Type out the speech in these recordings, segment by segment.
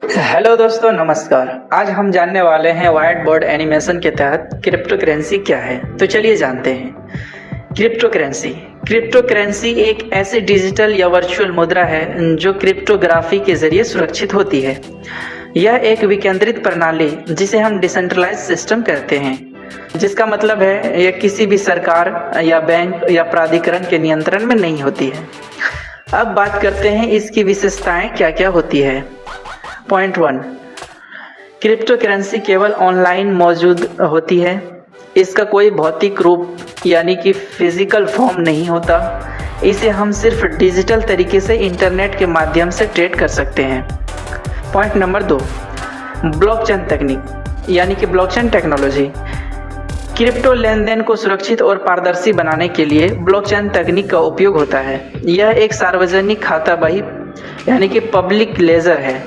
Hello दोस्तों, नमस्कार। आज हम जानने वाले हैं व्हाइट बोर्ड एनिमेशन के तहत क्रिप्टो करेंसी क्या है। तो चलिए जानते हैं। क्रिप्टो करेंसी एक ऐसी डिजिटल या वर्चुअल मुद्रा है जो क्रिप्टोग्राफी के जरिए सुरक्षित होती है। यह एक विकेंद्रित प्रणाली जिसे हम डिसेंट्रलाइज सिस्टम कहते हैं, जिसका मतलब है यह किसी भी सरकार या बैंक या प्राधिकरण के नियंत्रण में नहीं होती है। अब बात करते हैं इसकी विशेषताएं क्या क्या होती है। पॉइंट 1, क्रिप्टो करेंसी केवल ऑनलाइन मौजूद होती है। इसका कोई भौतिक रूप यानी कि फिजिकल फॉर्म नहीं होता। इसे हम सिर्फ डिजिटल तरीके से इंटरनेट के माध्यम से ट्रेड कर सकते हैं। पॉइंट नंबर 2, ब्लॉकचेन तकनीक यानी कि ब्लॉकचेन टेक्नोलॉजी। क्रिप्टो लेन देन को सुरक्षित और पारदर्शी बनाने के लिए ब्लॉकचेन तकनीक का उपयोग होता है। यह एक सार्वजनिक खाता बही यानी कि पब्लिक लेजर है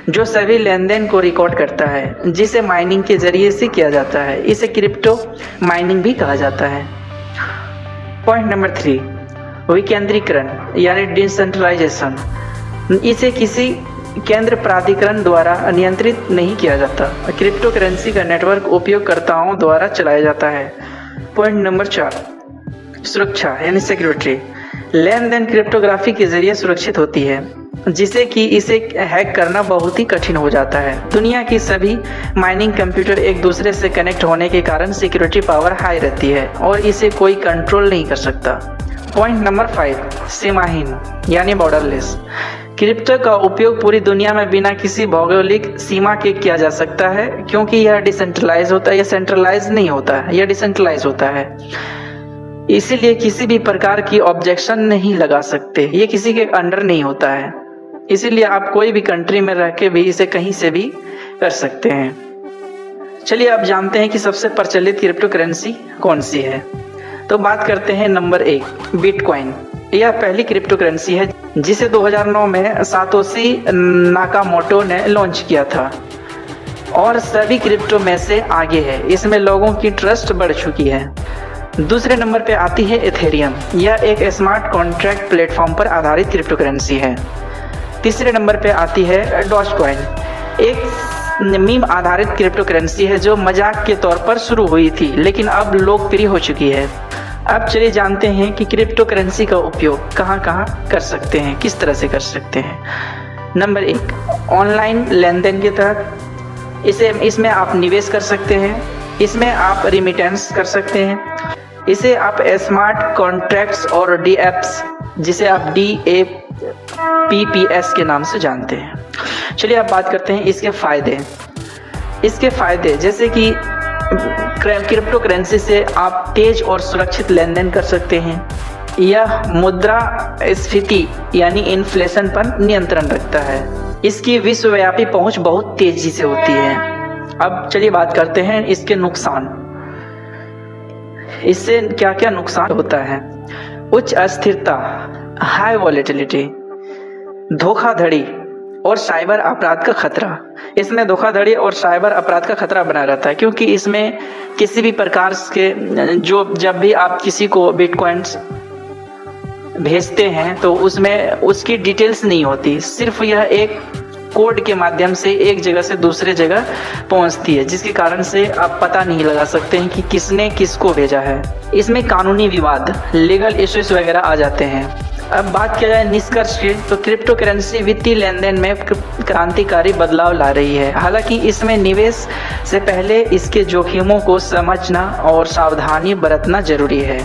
जो सभी लेन देन को रिकॉर्ड करता है, जिसे माइनिंग के जरिए से किया जाता है। इसे क्रिप्टो माइनिंग भी कहा जाता है। पॉइंट नंबर 3, विकेंद्रीकरण यानी डिसेंट्रलाइजेशन। इसे किसी केंद्र प्राधिकरण द्वारा नियंत्रित नहीं किया जाता। क्रिप्टो करेंसी का नेटवर्क उपयोगकर्ताओं द्वारा चलाया जाता है। पॉइंट नंबर 4, सुरक्षा यानी सिक्योरिटी। लेन देन क्रिप्टोग्राफी के जरिए सुरक्षित होती है, जिसे कि इसे हैक करना बहुत ही कठिन हो जाता है। दुनिया की सभी माइनिंग कंप्यूटर एक दूसरे से कनेक्ट होने के कारण सिक्योरिटी पावर हाई रहती है और इसे कोई कंट्रोल नहीं कर सकता। पॉइंट नंबर 5, सीमाहीन यानी बॉर्डरलेस। क्रिप्टो का उपयोग पूरी दुनिया में बिना किसी भौगोलिक सीमा के किया जा सकता है, क्योंकि यह डिसेंट्रलाइज होता है। यह सेंट्रलाइज नहीं होता है, यह डिसेंट्रलाइज होता है। इसीलिए किसी भी प्रकार की ऑब्जेक्शन नहीं लगा सकते। ये किसी के अंडर नहीं होता है, इसीलिए आप कोई भी कंट्री में रह के भी इसे कहीं से भी कर सकते हैं। चलिए अब जानते हैं कि सबसे प्रचलित क्रिप्टो करेंसी कौन सी है। तो बात करते हैं नंबर 1, बिटकॉइन। यह पहली क्रिप्टो करेंसी है जिसे 2009 में सातोशी नाकामोटो ने लॉन्च किया था और सभी क्रिप्टो में से आगे है। इसमें लोगों की ट्रस्ट बढ़ चुकी है। दूसरे नंबर पे आती है इथेरियम। यह एक स्मार्ट कॉन्ट्रैक्ट प्लेटफॉर्म पर आधारित क्रिप्टो करेंसी है। तीसरे नंबर पे आती है डॉजकॉइन, एक मीम आधारित क्रिप्टो करेंसी है जो मजाक के तौर पर शुरू हुई थी लेकिन अब लोकप्रिय हो चुकी है। अब चलिए जानते हैं कि क्रिप्टो करेंसी का उपयोग कहाँ कहाँ कर सकते हैं, किस तरह से कर सकते हैं। नंबर 1, ऑनलाइन लेन देन के तहत इसमें आप निवेश कर सकते हैं। इसमें आप रिमिटेंस कर सकते हैं। इसे आप स्मार्ट कॉन्ट्रैक्ट्स और डीएप्स, जिसे आप DApps के नाम से जानते हैं। चलिए अब बात करते हैं इसके फायदे जैसे कि क्रिप्टो करेंसी से आप तेज और सुरक्षित लेन देन कर सकते हैं। यह मुद्रास्फीति यानी इन्फ्लेशन पर नियंत्रण रखता है। इसकी विश्वव्यापी पहुंच बहुत तेजी से होती है। अब चलिए बात करते हैं इसके नुकसान। इससे क्या क्या नुकसान होता है। उच्च अस्थिरता, हाई वॉलेटिलिटी, धोखाधड़ी और साइबर अपराध का खतरा। इसमें धोखाधड़ी और साइबर अपराध का खतरा बना रहता है, क्योंकि इसमें किसी भी प्रकार के जब भी आप किसी को बिटकॉइंस भेजते हैं तो उसमें उसकी डिटेल्स नहीं होती। सिर्फ यह एक कोड के माध्यम से एक जगह से दूसरे जगह पहुंचती है, जिसके कारण से आप पता नहीं लगा सकते हैं कि किसने किसको भेजा है। इसमें कानूनी विवाद, लीगल इश्यूज वगैरह आ जाते हैं। अब बात किया जाए निष्कर्ष की, तो क्रिप्टो करेंसी वित्तीय लेन देन में क्रांतिकारी बदलाव ला रही है। हालांकि इसमें निवेश से पहले इसके जोखिमों को समझना और सावधानी बरतना जरूरी है।